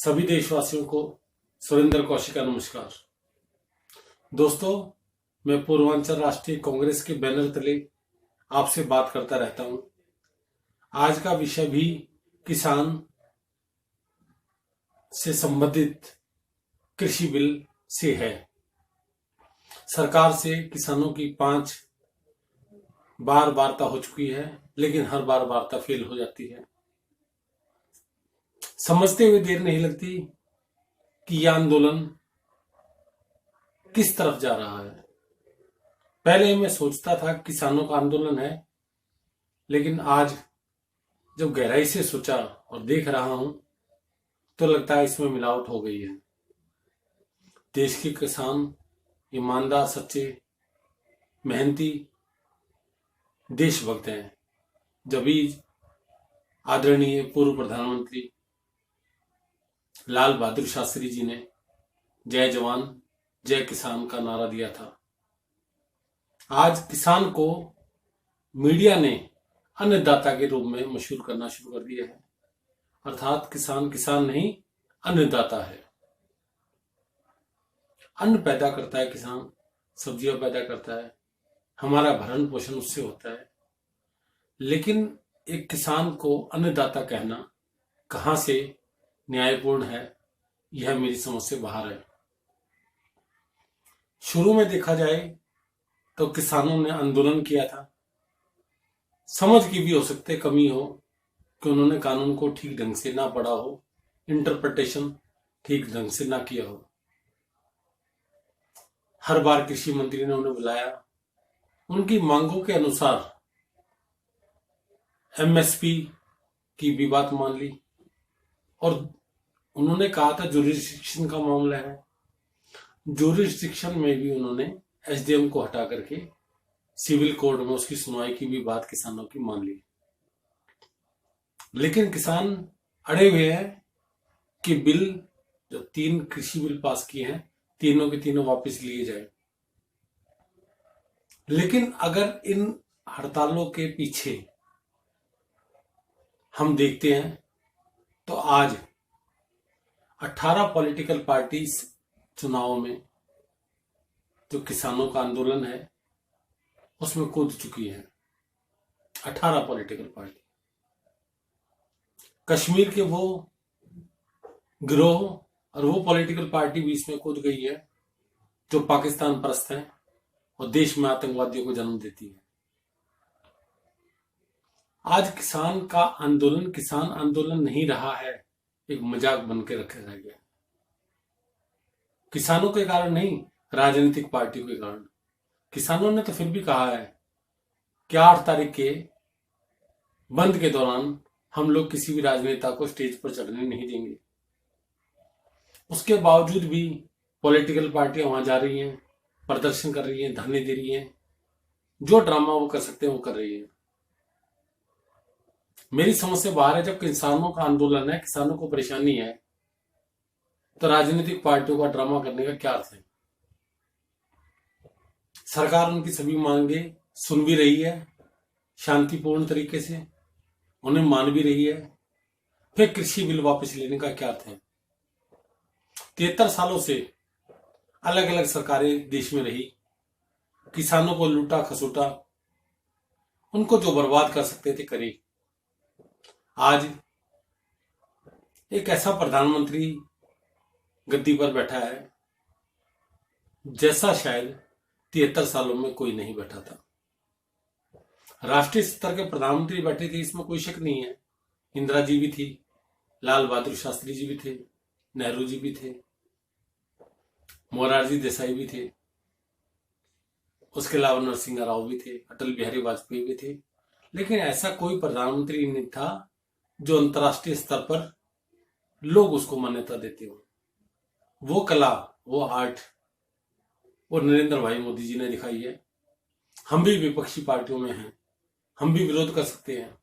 सभी देशवासियों को सुरेंद्र कौशिक का नमस्कार। दोस्तों, मैं पूर्वांचल राष्ट्रीय कांग्रेस के बैनर तले आपसे बात करता रहता हूं। आज का विषय भी किसान से संबंधित कृषि बिल से है। सरकार से किसानों की 5 बार वार्ता हो चुकी है, लेकिन हर बार वार्ता फेल हो जाती है। समझते हुए देर नहीं लगती कि यह आंदोलन किस तरफ जा रहा है। पहले मैं सोचता था किसानों का आंदोलन है, लेकिन आज जब गहराई से सोचा और देख रहा हूं तो लगता है इसमें मिलावट हो गई है। देश के किसान ईमानदार, सच्चे, मेहनती देशभक्त हैं। जब आदरणीय पूर्व प्रधानमंत्री लाल बहादुर शास्त्री जी ने जय जवान जय किसान का नारा दिया था। आज किसान को मीडिया ने अन्नदाता के रूप में मशहूर करना शुरू कर दिया है। अर्थात किसान किसान नहीं, अन्नदाता है। अन्न पैदा करता है किसान, सब्जियां पैदा करता है, हमारा भरण पोषण उससे होता है। लेकिन एक किसान को अन्नदाता कहना कहां से न्यायपूर्ण है, यह मेरी समझ से बाहर है। शुरू में देखा जाए तो किसानों ने आंदोलन किया था। समझ की भी हो सकती कमी हो कि उन्होंने कानून को ठीक ढंग से ना पढ़ा हो, इंटरप्रिटेशन ठीक ढंग से ना किया हो। हर बार कृषि मंत्री ने उन्हें बुलाया, उनकी मांगों के अनुसार एमएसपी की भी बात मान ली और उन्होंने कहा था ज्यूरिसडिक्शन का मामला है। ज्यूरिसडिक्शन में भी उन्होंने एसडीएम को हटा करके सिविल कोर्ट में उसकी सुनवाई की भी बात किसानों की मान ली। लेकिन किसान अड़े हुए हैं कि बिल, जो 3 कृषि बिल पास किए हैं, तीनों के तीनों वापस लिए जाए। लेकिन अगर इन हड़तालों के पीछे हम देखते हैं तो आज 18 पॉलिटिकल पार्टीज चुनाव में जो किसानों का आंदोलन है उसमें कूद चुकी है। 18 पॉलिटिकल पार्टी कश्मीर के वो गिरोह और वो पॉलिटिकल पार्टी भी इसमें कूद गई है जो पाकिस्तान परस्त है और देश में आतंकवादियों को जन्म देती है। आज किसान का आंदोलन किसान आंदोलन नहीं रहा है, एक मजाक बन के रखा गया। किसानों के कारण नहीं, राजनीतिक पार्टियों के कारण। किसानों ने तो फिर भी कहा है कि 8 तारीख के बंद के दौरान हम लोग किसी भी राजनेता को स्टेज पर चढ़ने नहीं देंगे। उसके बावजूद भी पॉलिटिकल पार्टियां वहां जा रही हैं, प्रदर्शन कर रही हैं, धरने दे रही हैं। जो ड्रामा वो कर सकते हैं वो कर रही है। मेरी समझ से बाहर है। जब किसानों का आंदोलन है, किसानों को परेशानी है, तो राजनीतिक पार्टियों का ड्रामा करने का क्या अर्थ है। सरकार उनकी सभी मांगे सुन भी रही है, शांतिपूर्ण तरीके से उन्हें मान भी रही है। फिर कृषि बिल वापस लेने का क्या अर्थ है। 73 सालों से अलग अलग सरकारें देश में रही, किसानों को लूटा खसोटा, उनको जो बर्बाद कर सकते थे करे। आज एक ऐसा प्रधानमंत्री गद्दी पर बैठा है जैसा शायद 73 सालों में कोई नहीं बैठा था। राष्ट्रीय स्तर के प्रधानमंत्री बैठे थे, इसमें कोई शक नहीं है। इंदिरा जी भी थी, लाल बहादुर शास्त्री जी भी थे, नेहरू जी भी थे, मोरारजी देसाई भी थे, उसके अलावा नरसिंह राव भी थे, अटल बिहारी वाजपेयी भी थे। लेकिन ऐसा कोई प्रधानमंत्री नहीं था जो अंतर्राष्ट्रीय स्तर पर लोग उसको मान्यता देते हो। वो कला, वो आर्ट वो नरेंद्र भाई मोदी जी ने दिखाई है। हम भी विपक्षी पार्टियों में हैं, हम भी विरोध कर सकते हैं,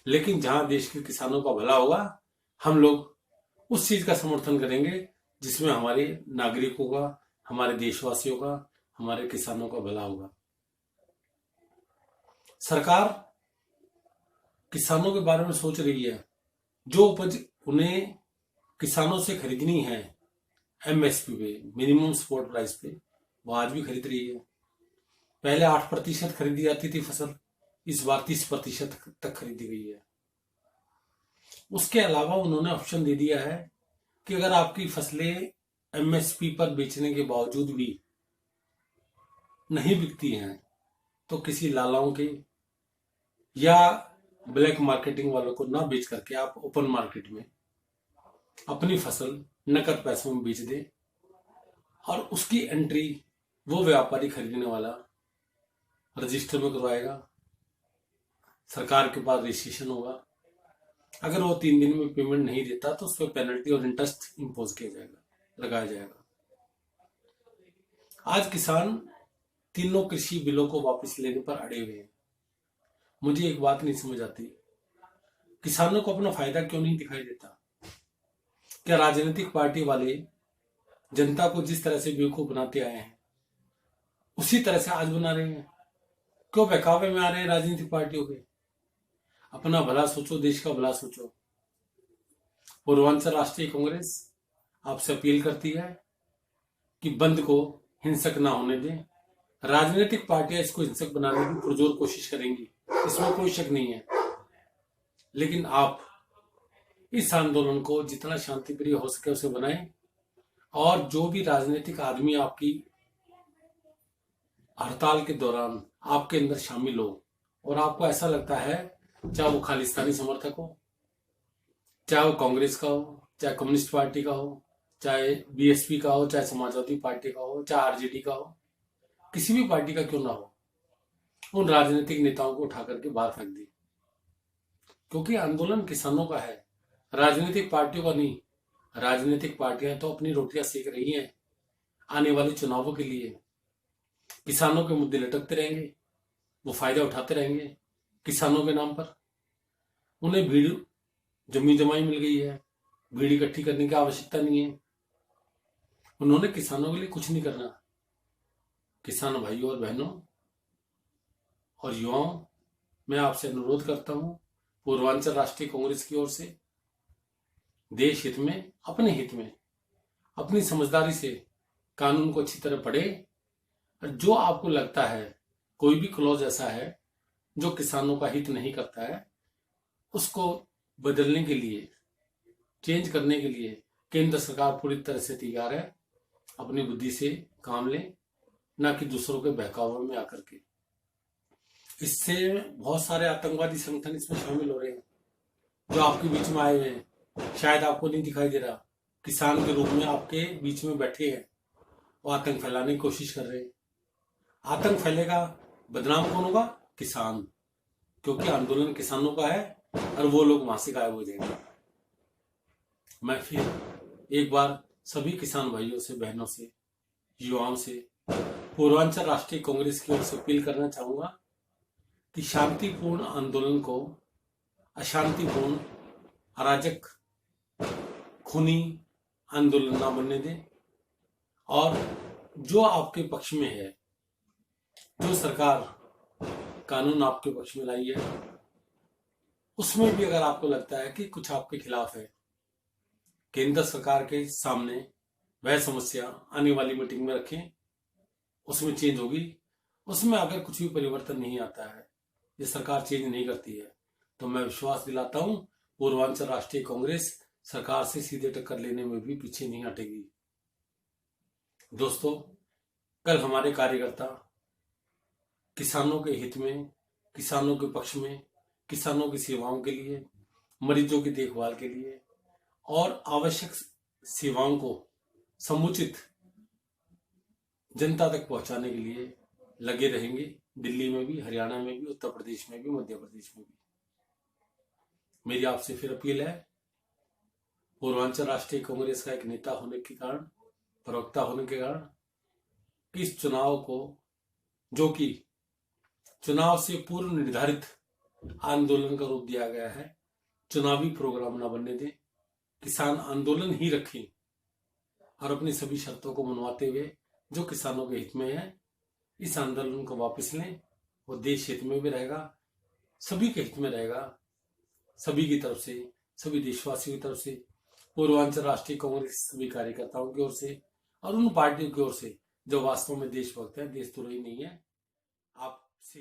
लेकिन जहां देश के किसानों का भला होगा हम लोग उस चीज का समर्थन करेंगे जिसमें हमारे नागरिकों का, हमारे देशवासियों का, हमारे किसानों का भला होगा। सरकार किसानों के बारे में सोच रही है। जो उपज उन्हें किसानों से खरीदनी है एमएसपी पे, मिनिमम सपोर्ट प्राइस पे, वो आज भी खरीद रही है। पहले 8% खरीदी जाती थी फसल, इस बार 30% तक खरीदी गई है। उसके अलावा उन्होंने ऑप्शन दे दिया है कि अगर आपकी फसलें एमएसपी पर बेचने के बावजूद भी नहीं बिकती हैं तो किसी लालाओं के या ब्लैक मार्केटिंग वालों को ना बेच करके आप ओपन मार्केट में अपनी फसल नकद पैसों में बेच दें, और उसकी एंट्री वो व्यापारी खरीदने वाला रजिस्टर में करवाएगा, सरकार के पास रजिस्ट्रेशन होगा। अगर वो 3 दिन में पेमेंट नहीं देता तो उस पर पेनल्टी और इंटरेस्ट इम्पोज किया जाएगा, लगाया जाएगा। आज किसान तीनों कृषि बिलों को वापस लेने पर अड़े हुए हैं। मुझे एक बात नहीं समझ आती, किसानों को अपना फायदा क्यों नहीं दिखाई देता? क्या राजनीतिक पार्टी वाले जनता को जिस तरह से बेवकूफ बनाते आए हैं उसी तरह से आज बना रहे हैं? क्यों बहकावे में आ रहे हैं राजनीतिक पार्टियों के? अपना भला सोचो, देश का भला सोचो। पूर्वांचल राष्ट्रीय कांग्रेस आपसे अपील करती है कि बंद को हिंसक ना होने दें। राजनीतिक पार्टियां इसको हिंसक बनाने की पुरजोर कोशिश करेंगी, इसमें कोई शक नहीं है, लेकिन आप इस आंदोलन को जितना शांतिप्रिय हो सके उसे बनाएं, और जो भी राजनीतिक आदमी आपकी हड़ताल के दौरान आपके अंदर शामिल हो और आपको ऐसा लगता है, चाहे वो खालिस्तानी समर्थक हो, चाहे वो कांग्रेस का हो, चाहे कम्युनिस्ट पार्टी का हो, चाहे बीएसपी का हो, चाहे समाजवादी पार्टी का हो, चाहे आरजेडी का हो, किसी भी पार्टी का क्यों ना हो, उन राजनीतिक नेताओं को उठा करके बाहर फेंक दी। क्योंकि आंदोलन किसानों का है, राजनीतिक पार्टियों का नहीं। राजनीतिक पार्टियां तो अपनी रोटियां सेक रही हैं आने वाले चुनावों के लिए। किसानों के मुद्दे लटकते रहेंगे, वो फायदा उठाते रहेंगे किसानों के नाम पर। उन्हें भीड़ जमी जमाई मिल गई है, भीड़ इकट्ठी करने की आवश्यकता नहीं है। उन्होंने किसानों के लिए कुछ नहीं करना। किसान भाइयों और बहनों और युवाओं, मैं आपसे अनुरोध करता हूं, पूर्वांचल राष्ट्रीय कांग्रेस की ओर से देश हित में, अपने हित में, अपनी समझदारी से कानून को अच्छी तरह पढ़े। और जो आपको लगता है कोई भी क्लॉज ऐसा है जो किसानों का हित नहीं करता है, उसको बदलने के लिए, चेंज करने के लिए केंद्र सरकार पूरी तरह से तैयार है। अपनी बुद्धि से काम लें, ना कि दूसरों के बहकावे में आकर के। इससे बहुत सारे आतंकवादी संगठन इसमें शामिल हो रहे हैं जो आपके बीच में आए हुए हैं, शायद आपको नहीं दिखाई दे रहा। किसान के रूप में आपके बीच में बैठे हैं, वो आतंक फैलाने की कोशिश कर रहे हैं। आतंक फैलेगा, बदनाम कौन होगा? किसान, क्योंकि आंदोलन किसानों का है और वो लोग वहां से गायब हो जाएंगे। मैं फिर एक बार सभी किसान भाइयों से, बहनों से, युवाओं से पूर्वांचल राष्ट्रीय कांग्रेस की ओर से अपील करना चाहूंगा कि शांतिपूर्ण आंदोलन को अशांतिपूर्ण, अराजक, खूनी आंदोलन ना बनने दें। और जो आपके पक्ष में है, जो सरकार कानून आपके पक्ष में लाई है, उसमें भी अगर आपको लगता है कि कुछ आपके खिलाफ है, केंद्र सरकार के सामने वह समस्या आने वाली मीटिंग में रखें, उसमें चेंज होगी। उसमें अगर कुछ भी परिवर्तन नहीं आता है, ये सरकार चेंज नहीं करती है, तो मैं विश्वास दिलाता हूं पूर्वांचल राष्ट्रीय कांग्रेस सरकार से सीधे टक्कर लेने में भी पीछे नहीं हटेगी। दोस्तों, कल हमारे कार्यकर्ता किसानों के हित में, किसानों के पक्ष में, किसानों की सेवाओं के लिए, मरीजों की देखभाल के लिए और आवश्यक सेवाओं को समुचित जनता तक पहुंचाने के लिए लगे रहेंगे। दिल्ली में भी, हरियाणा में भी, उत्तर प्रदेश में भी, मध्य प्रदेश में भी। मेरी आपसे फिर अपील है, पूर्वांचल राष्ट्रीय कांग्रेस का एक नेता होने के कारण, प्रवक्ता होने के कारण, कि इस चुनाव को, जो कि चुनाव से पूर्व निर्धारित आंदोलन का रूप दिया गया है, चुनावी प्रोग्राम ना बनने दें। किसान आंदोलन ही रखें और अपनी सभी शर्तों को मनवाते हुए जो किसानों के हित में है, इस आंदोलन को वापस लें। वो देश हित में भी रहेगा, सभी के हित में रहेगा। सभी की तरफ से, सभी देशवासियों की तरफ से पूर्वांचल राष्ट्रीय कांग्रेस सभी कार्यकर्ताओं की ओर से और उन पार्टियों की ओर से जो वास्तव में देशभक्त है, देशद्रोही नहीं है, आपसे